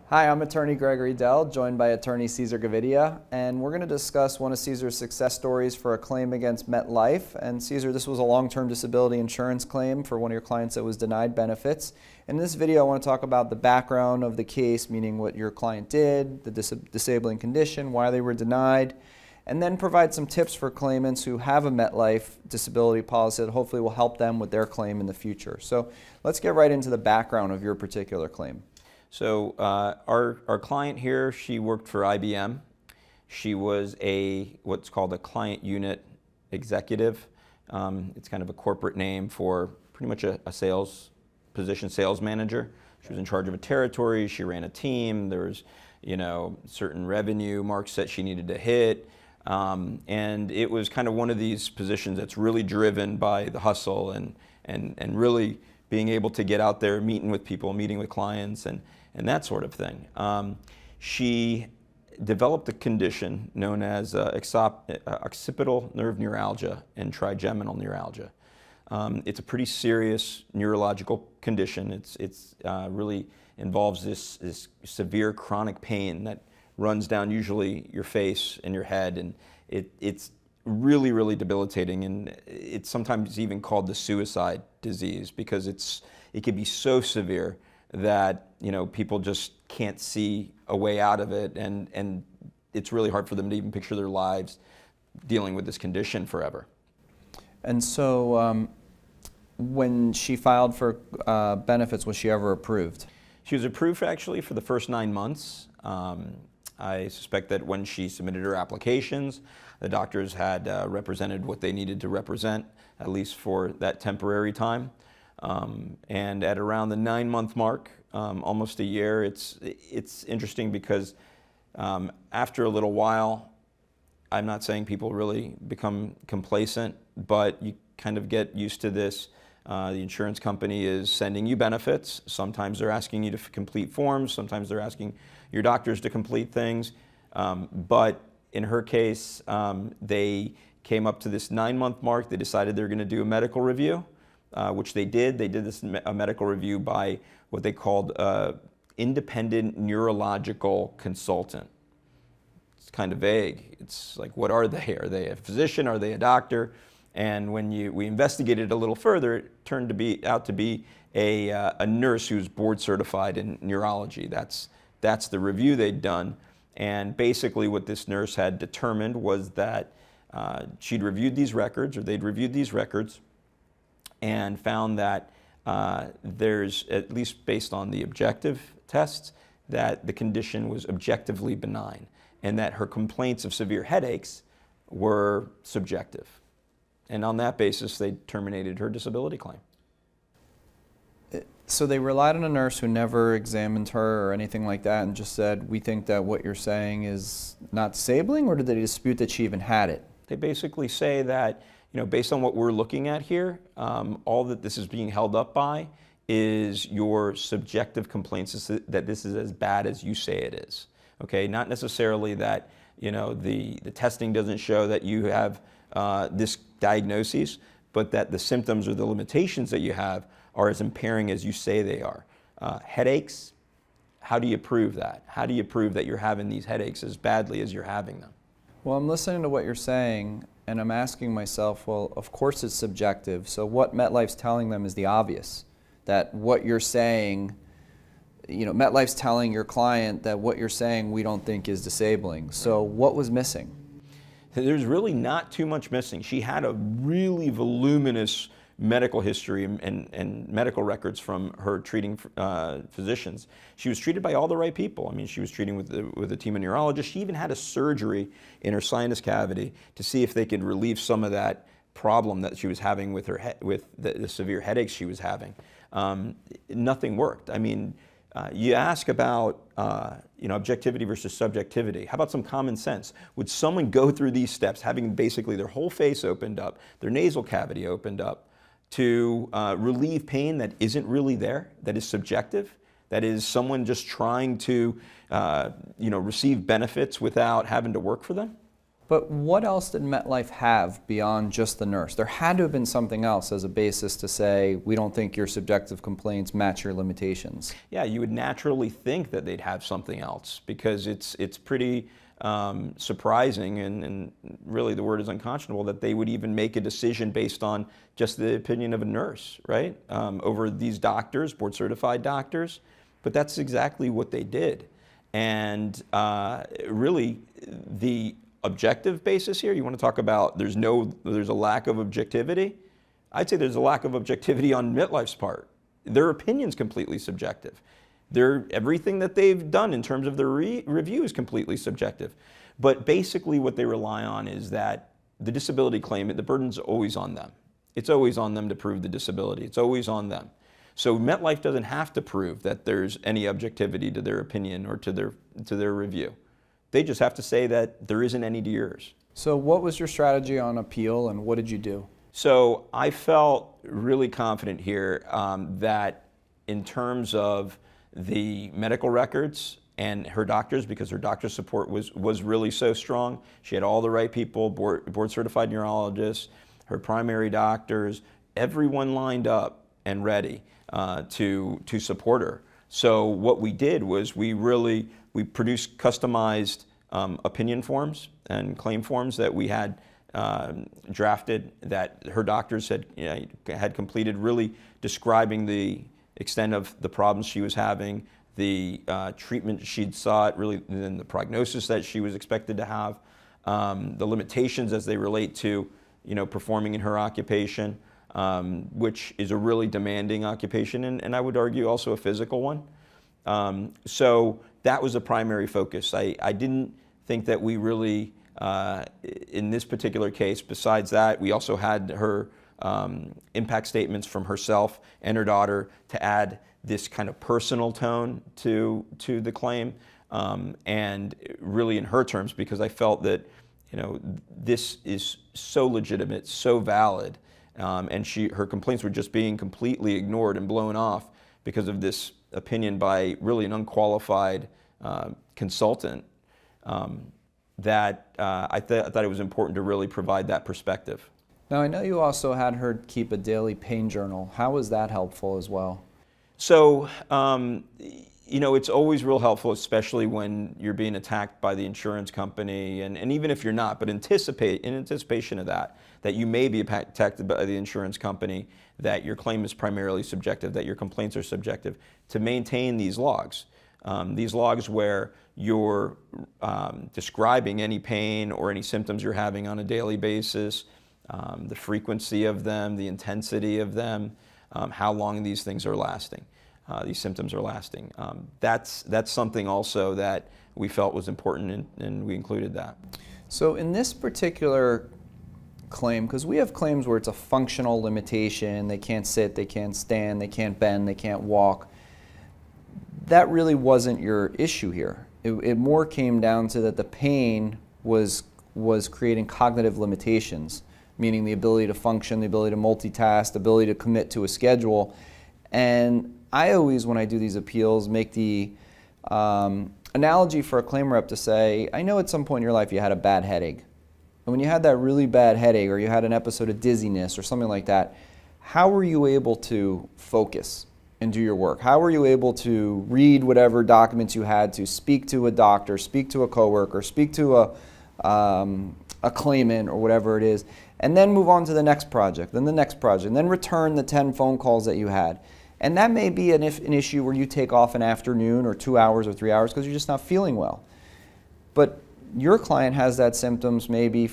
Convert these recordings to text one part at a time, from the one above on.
Hi, I'm attorney Gregory Dell, joined by attorney Cesar Gavidia, and we're going to discuss one of Cesar's success stories for a claim against Metlife. And Cesar, this was a long-term disability insurance claim for one of your clients that was denied benefits. In this video, I want to talk about the background of the case, meaning what your client did, the disabling condition, why they were denied, and then provide some tips for claimants who have a Metlife disability policy that hopefully will help them with their claim in the future. So let's get right into the background of your particular claim. So our client here, she worked for IBM. She was what's called a client unit executive. It's kind of a corporate name for pretty much a sales position, sales manager. She was in charge of a territory. She ran a team. There was, certain revenue marks that she needed to hit. And it was kind of one of these positions that's really driven by the hustle and really being able to get out there, meeting with people, meeting with clients, and that sort of thing. She developed a condition known as occipital nerve neuralgia and trigeminal neuralgia. It's a pretty serious neurological condition. It's really involves this severe chronic pain that runs down usually your face and your head, and it's really, really debilitating, and it's sometimes even called the suicide disease because it can be so severe that people just can't see a way out of it, and it's really hard for them to even picture their lives dealing with this condition forever. And so when she filed for benefits, was she ever approved? She was approved actually for the first 9 months. I suspect that when she submitted her applications, the doctors had represented what they needed to represent, at least for that temporary time. And at around the 9-month mark, almost a year, it's interesting because after a little while, I'm not saying people really become complacent, but you kind of get used to this. The insurance company is sending you benefits. Sometimes they're asking you to complete forms. Sometimes they're asking your doctors to complete things. But in her case, they came up to this 9-month mark. They decided they're going to do a medical review, which they did. They did a medical review by what they called independent neurological consultant. It's kind of vague. It's like, what are they? Are they a physician? Are they a doctor? And when we investigated a little further, it turned out to be a nurse who's board certified in neurology. That's the review they'd done. And basically what this nurse had determined was that she'd reviewed these records, or they'd reviewed these records, and found that there's, at least based on the objective tests, that the condition was objectively benign, and that her complaints of severe headaches were subjective. And on that basis, they terminated her disability claim. So they relied on a nurse who never examined her or anything like that and just said, we think that what you're saying is not disabling, or did they dispute that she even had it? They basically say that, based on what we're looking at here, all that this is being held up by is your subjective complaints that this is as bad as you say it is. Okay, not necessarily that, the testing doesn't show that you have this diagnoses, but that the symptoms or the limitations that you have are as impairing as you say they are. Headaches, how do you prove that? How do you prove that you're having these headaches as badly as you're having them? Well, I'm listening to what you're saying, and I'm asking myself, well, of course it's subjective, so what Metlife's telling them is the obvious, that what you're saying, Metlife's telling your client that what you're saying we don't think is disabling. So what was missing? There's really not too much missing. She had a really voluminous medical history and medical records from her treating physicians. She was treated by all the right people. I mean, she was treating with a team of neurologists. She even had a surgery in her sinus cavity to see if they could relieve some of that problem that she was having with the severe headaches she was having. Nothing worked. I mean, you ask about objectivity versus subjectivity. How about some common sense? Would someone go through these steps, having basically their whole face opened up, their nasal cavity opened up, to relieve pain that isn't really there, that is subjective, that is someone just trying to receive benefits without having to work for them? But what else did Metlife have beyond just the nurse? There had to have been something else as a basis to say, we don't think your subjective complaints match your limitations. Yeah, you would naturally think that they'd have something else, because it's pretty surprising, and really the word is unconscionable, that they would even make a decision based on just the opinion of a nurse, right? Over these doctors, board certified doctors. But that's exactly what they did. And really the objective basis here, you want to talk about there's a lack of objectivity? I'd say there's a lack of objectivity on Metlife's part. Their opinion's completely subjective. Everything that they've done in terms of their review is completely subjective. But basically what they rely on is that the disability claim, the burden's always on them. It's always on them to prove the disability. It's always on them. So Metlife doesn't have to prove that there's any objectivity to their opinion or to their review. They just have to say that there isn't any to yours. So what was your strategy on appeal, and what did you do? So I felt really confident here that in terms of the medical records and her doctors, because her doctor support was really so strong. She had all the right people, board certified neurologists, her primary doctors, everyone lined up and ready to support her. So what we did was we produced customized opinion forms and claim forms that we had drafted, that her doctors had completed, really describing the extent of the problems she was having, the treatment she'd sought, really, and the prognosis that she was expected to have, the limitations as they relate to, performing in her occupation, which is a really demanding occupation, and I would argue also a physical one. So that was a primary focus. I didn't think that we really, in this particular case, besides that, we also had her impact statements from herself and her daughter to add this kind of personal tone to the claim, and really in her terms, because I felt that this is so legitimate, so valid, and her complaints were just being completely ignored and blown off because of this opinion by really an unqualified consultant, that I thought it was important to really provide that perspective. Now, I know you also had her keep a daily pain journal. How was that helpful as well? So, it's always real helpful, especially when you're being attacked by the insurance company, and even if you're not, but in anticipation of that you may be attacked by the insurance company, that your claim is primarily subjective, that your complaints are subjective, to maintain these logs where you're describing any pain or any symptoms you're having on a daily basis, the frequency of them, the intensity of them, how long these things are lasting, these symptoms are lasting. That's something also that we felt was important, and we included that. So in this particular claim, because we have claims where it's a functional limitation, they can't sit, they can't stand, they can't bend, they can't walk, that really wasn't your issue here. It more came down to that the pain was creating cognitive limitations, meaning the ability to function, the ability to multitask, the ability to commit to a schedule. And I always, when I do these appeals, make the analogy for a claim rep to say, I know at some point in your life you had a bad headache. And when you had that really bad headache, or you had an episode of dizziness or something like that, how were you able to focus and do your work? How were you able to read whatever documents you had to, speak to a doctor, speak to a coworker, speak to a claimant or whatever it is, and then move on to the next project, then the next project, and then return the 10 phone calls that you had? And that may be an issue where you take off an afternoon or 2 hours or 3 hours because you're just not feeling well. But your client has that symptoms maybe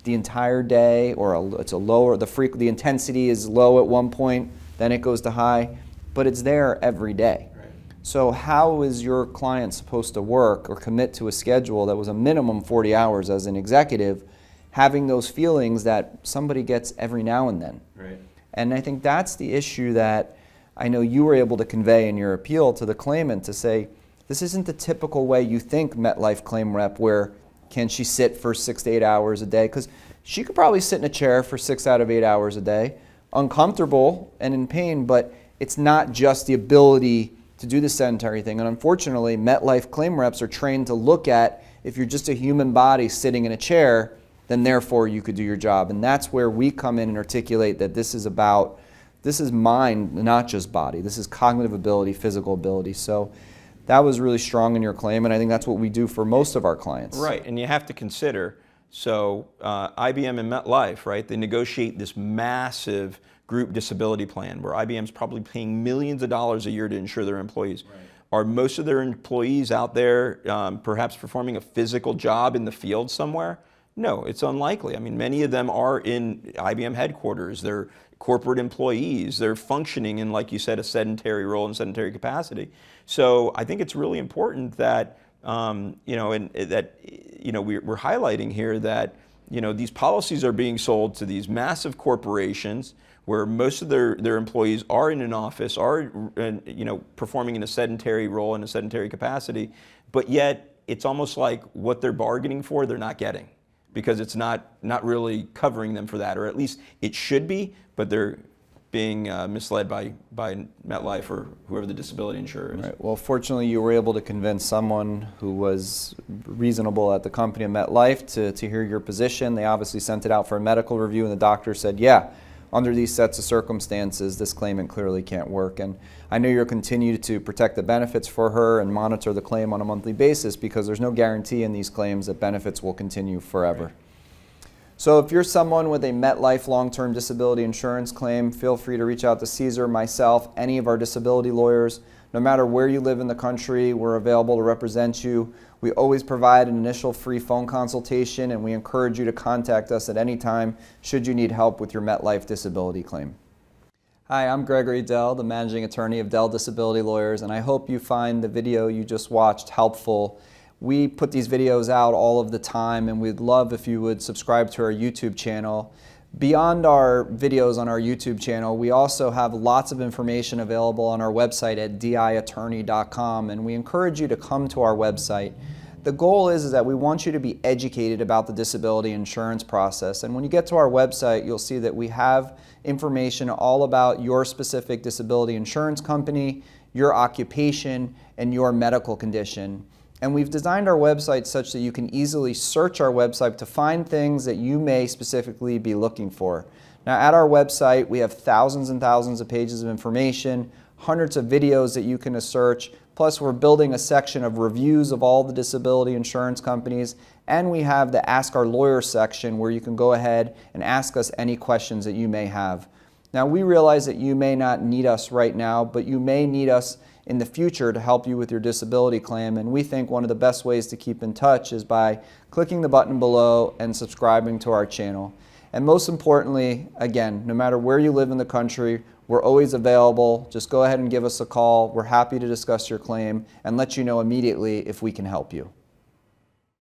the entire day, or it's a lower, the intensity is low at one point, then it goes to high, but it's there every day. Right. So how is your client supposed to work or commit to a schedule that was a minimum 40 hours as an executive, having those feelings that somebody gets every now and then? Right. And I think that's the issue that I know you were able to convey in your appeal to the claimant, to say, this isn't the typical way you think Metlife claim rep, where can she sit for 6 to 8 hours a day? Because she could probably sit in a chair for 6 out of 8 hours a day, uncomfortable and in pain, but it's not just the ability to do the sedentary thing. And unfortunately, Metlife claim reps are trained to look at If you're just a human body sitting in a chair, then therefore you could do your job. And that's where we come in and articulate that this is mind, not just body. This is cognitive ability, physical ability. So that was really strong in your claim, and I think that's what we do for most of our clients. Right, and you have to consider, so IBM and Metlife, right, they negotiate this massive group disability plan where IBM's probably paying millions of dollars a year to insure their employees. Right. Are most of their employees out there perhaps performing a physical job in the field somewhere? No, it's unlikely. I mean, many of them are in IBM headquarters. They're corporate employees. They're functioning in, like you said, a sedentary role and sedentary capacity. So I think it's really important that, we're highlighting here that, these policies are being sold to these massive corporations where most of their employees are in an office, are, performing in a sedentary role, in a sedentary capacity, but yet it's almost like what they're bargaining for, they're not getting, because it's not really covering them for that, or at least it should be, but they're being misled by Metlife or whoever the disability insurer is. Right. Well, fortunately, you were able to convince someone who was reasonable at the company of Metlife to hear your position. They obviously sent it out for a medical review, and the doctor said, yeah, under these sets of circumstances, this claimant clearly can't work. And I know you'll continue to protect the benefits for her and monitor the claim on a monthly basis, because there's no guarantee in these claims that benefits will continue forever. Right. So if you're someone with a Metlife long-term disability insurance claim, feel free to reach out to Cesar, myself, any of our disability lawyers. No matter where you live in the country, we're available to represent you. We always provide an initial free phone consultation, and we encourage you to contact us at any time should you need help with your Metlife disability claim. Hi, I'm Gregory Dell, the managing attorney of Dell Disability Lawyers, and I hope you find the video you just watched helpful. We put these videos out all of the time, and we'd love if you would subscribe to our YouTube channel. Beyond our videos on our YouTube channel, we also have lots of information available on our website at diattorney.com, and we encourage you to come to our website. The goal is that we want you to be educated about the disability insurance process, and when you get to our website, you'll see that we have information all about your specific disability insurance company, your occupation, and your medical condition. And we've designed our website such that you can easily search our website to find things that you may specifically be looking for. Now, at our website, we have thousands and thousands of pages of information, hundreds of videos that you can search, plus we're building a section of reviews of all the disability insurance companies, and we have the Ask Our Lawyer section where you can go ahead and ask us any questions that you may have. Now, we realize that you may not need us right now, but you may need us in the future to help you with your disability claim, and we think one of the best ways to keep in touch is by clicking the button below and subscribing to our channel. And most importantly, again, no matter where you live in the country, we're always available. Just go ahead and give us a call. We're happy to discuss your claim and let you know immediately if we can help you.